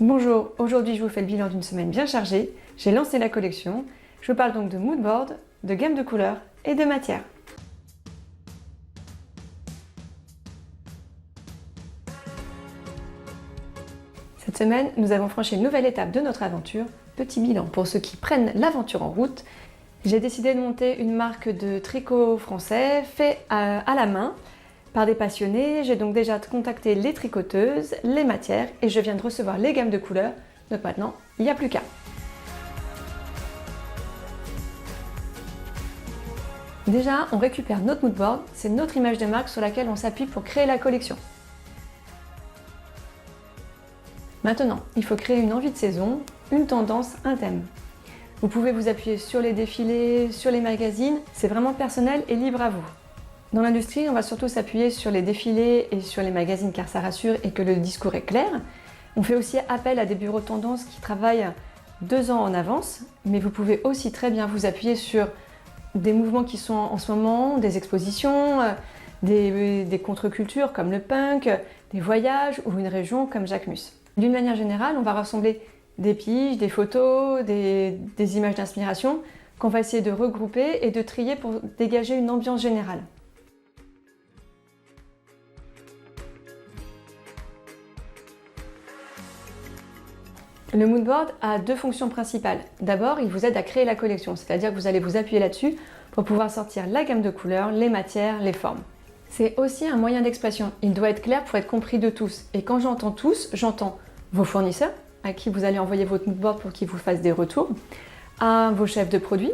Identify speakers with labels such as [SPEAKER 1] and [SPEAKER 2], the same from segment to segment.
[SPEAKER 1] Bonjour, aujourd'hui je vous fais le bilan d'une semaine bien chargée. J'ai lancé la collection. Je vous parle donc de moodboard, de gamme de couleurs et de matières. Cette semaine, nous avons franchi une nouvelle étape de notre aventure. Petit bilan pour ceux qui prennent l'aventure en route. J'ai décidé de monter une marque de tricot français fait à la main par des passionnés. J'ai donc déjà contacté les tricoteuses, les matières et je viens de recevoir les gammes de couleurs. Donc maintenant, il n'y a plus qu'à. Déjà, on récupère notre moodboard, c'est notre image de marque sur laquelle on s'appuie pour créer la collection. Maintenant, il faut créer une envie de saison, une tendance, un thème. Vous pouvez vous appuyer sur les défilés, sur les magazines, c'est vraiment personnel et libre à vous. Dans l'industrie, on va surtout s'appuyer sur les défilés et sur les magazines car ça rassure et que le discours est clair. On fait aussi appel à des bureaux de tendance qui travaillent 2 ans en avance, mais vous pouvez aussi très bien vous appuyer sur des mouvements qui sont en ce moment, des expositions, des contre-cultures comme le punk, des voyages ou une région comme Jacquemus. D'une manière générale, on va rassembler des piges, des photos, des images d'inspiration qu'on va essayer de regrouper et de trier pour dégager une ambiance générale. Le moodboard a 2 fonctions principales. D'abord, il vous aide à créer la collection, c'est-à-dire que vous allez vous appuyer là-dessus pour pouvoir sortir la gamme de couleurs, les matières, les formes. C'est aussi un moyen d'expression. Il doit être clair pour être compris de tous. Et quand j'entends tous, j'entends vos fournisseurs, à qui vous allez envoyer votre moodboard pour qu'ils vous fassent des retours, à vos chefs de produits,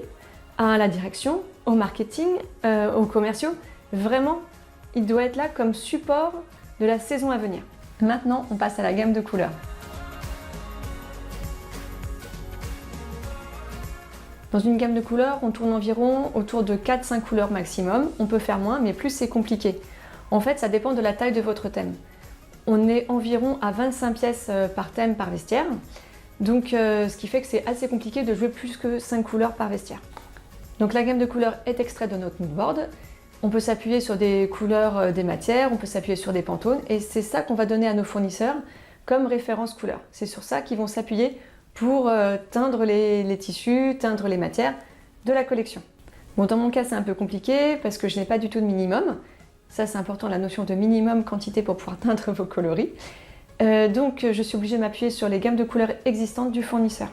[SPEAKER 1] à la direction, au marketing, aux commerciaux. Vraiment, il doit être là comme support de la saison à venir. Maintenant, on passe à la gamme de couleurs. Dans une gamme de couleurs, on tourne environ autour de 4-5 couleurs maximum. On peut faire moins, mais plus c'est compliqué. En fait, ça dépend de la taille de votre thème. On est environ à 25 pièces par thème par vestiaire. Donc, ce qui fait que c'est assez compliqué de jouer plus que 5 couleurs par vestiaire. Donc, la gamme de couleurs est extraite de notre moodboard. On peut s'appuyer sur des couleurs des matières, on peut s'appuyer sur des pantones. Et c'est ça qu'on va donner à nos fournisseurs comme référence couleur. C'est sur ça qu'ils vont s'appuyer pour teindre les tissus, teindre les matières de la collection. Bon, dans mon cas, c'est un peu compliqué parce que je n'ai pas du tout de minimum. Ça, c'est important, la notion de minimum quantité pour pouvoir teindre vos coloris. Donc, je suis obligée de m'appuyer sur les gammes de couleurs existantes du fournisseur.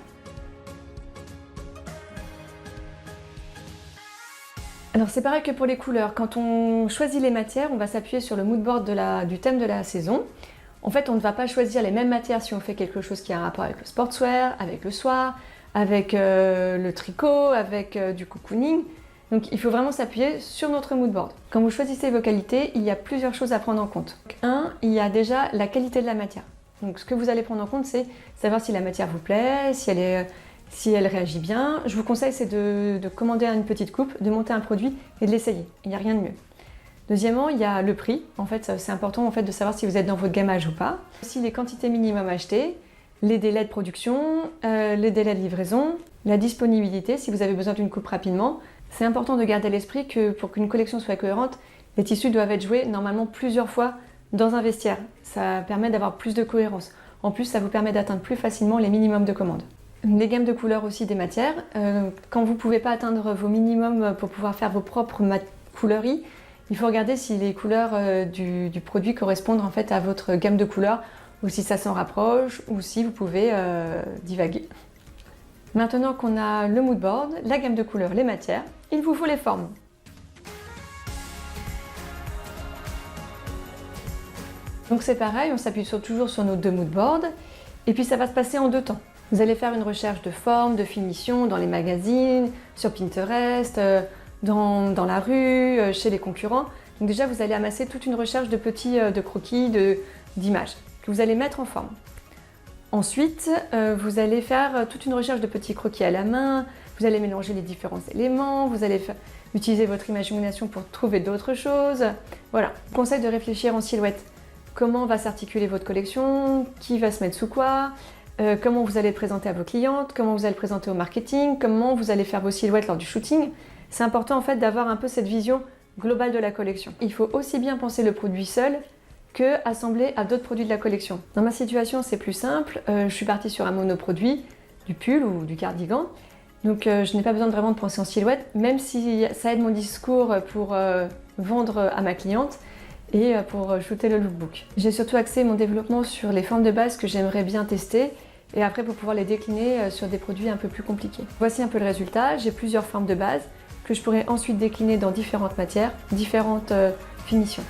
[SPEAKER 1] Alors, c'est pareil que pour les couleurs. Quand on choisit les matières, on va s'appuyer sur le moodboard du thème de la saison. En fait, on ne va pas choisir les mêmes matières si on fait quelque chose qui a un rapport avec le sportswear, avec le soie, avec le tricot, avec du cocooning. Donc, il faut vraiment s'appuyer sur notre moodboard. Quand vous choisissez vos qualités, il y a plusieurs choses à prendre en compte. Il y a déjà la qualité de la matière. Donc, ce que vous allez prendre en compte, c'est savoir si la matière vous plaît, si elle réagit bien. Je vous conseille, c'est de commander une petite coupe, de monter un produit et de l'essayer. Il n'y a rien de mieux. Deuxièmement, il y a le prix. En fait, c'est important de savoir si vous êtes dans votre gammage ou pas. Aussi, les quantités minimum achetées, les délais de production, les délais de livraison, la disponibilité, si vous avez besoin d'une coupe rapidement. C'est important de garder à l'esprit que pour qu'une collection soit cohérente, les tissus doivent être joués normalement plusieurs fois dans un vestiaire. Ça permet d'avoir plus de cohérence. En plus, ça vous permet d'atteindre plus facilement les minimums de commandes. Les gammes de couleurs aussi des matières. Quand vous ne pouvez pas atteindre vos minimums pour pouvoir faire vos propres coloris, il faut regarder si les couleurs du produit correspondent en fait à votre gamme de couleurs ou si ça s'en rapproche ou si vous pouvez divaguer. Maintenant qu'on a le moodboard, la gamme de couleurs, les matières, il vous faut les formes. Donc c'est pareil, on s'appuie toujours sur nos 2 moodboards et puis ça va se passer en 2 temps. Vous allez faire une recherche de forme, de finition dans les magazines, sur Pinterest, dans la rue, chez les concurrents. Donc déjà, vous allez amasser toute une recherche de croquis, d'images que vous allez mettre en forme. Ensuite, vous allez faire toute une recherche de petits croquis à la main, vous allez mélanger les différents éléments, vous allez utiliser votre imagination pour trouver d'autres choses. Voilà, je vous conseille de réfléchir en silhouette. Comment va s'articuler votre collection, qui va se mettre sous quoi, comment vous allez le présenter à vos clientes, comment vous allez le présenter au marketing, comment vous allez faire vos silhouettes lors du shooting. C'est important en fait d'avoir un peu cette vision globale de la collection. Il faut aussi bien penser le produit seul que assembler à d'autres produits de la collection. Dans ma situation, c'est plus simple. Je suis partie sur un monoproduit, du pull ou du cardigan. Donc je n'ai pas besoin de vraiment de penser en silhouette, même si ça aide mon discours pour vendre à ma cliente et pour shooter le lookbook. J'ai surtout axé mon développement sur les formes de base que j'aimerais bien tester et après pour pouvoir les décliner sur des produits un peu plus compliqués. Voici un peu le résultat. J'ai plusieurs formes de base que je pourrais ensuite décliner dans différentes matières, différentes finitions.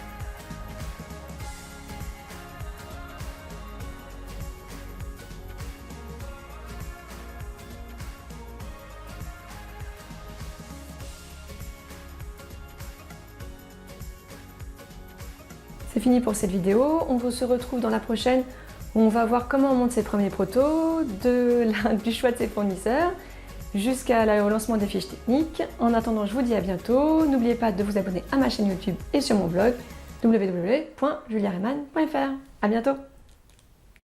[SPEAKER 1] C'est fini pour cette vidéo, on se retrouve dans la prochaine où on va voir comment on monte ses premiers protos, du choix de ses fournisseurs jusqu'au lancement des fiches techniques. En attendant, je vous dis à bientôt. N'oubliez pas de vous abonner à ma chaîne YouTube et sur mon blog www.juliarehman.fr. À bientôt.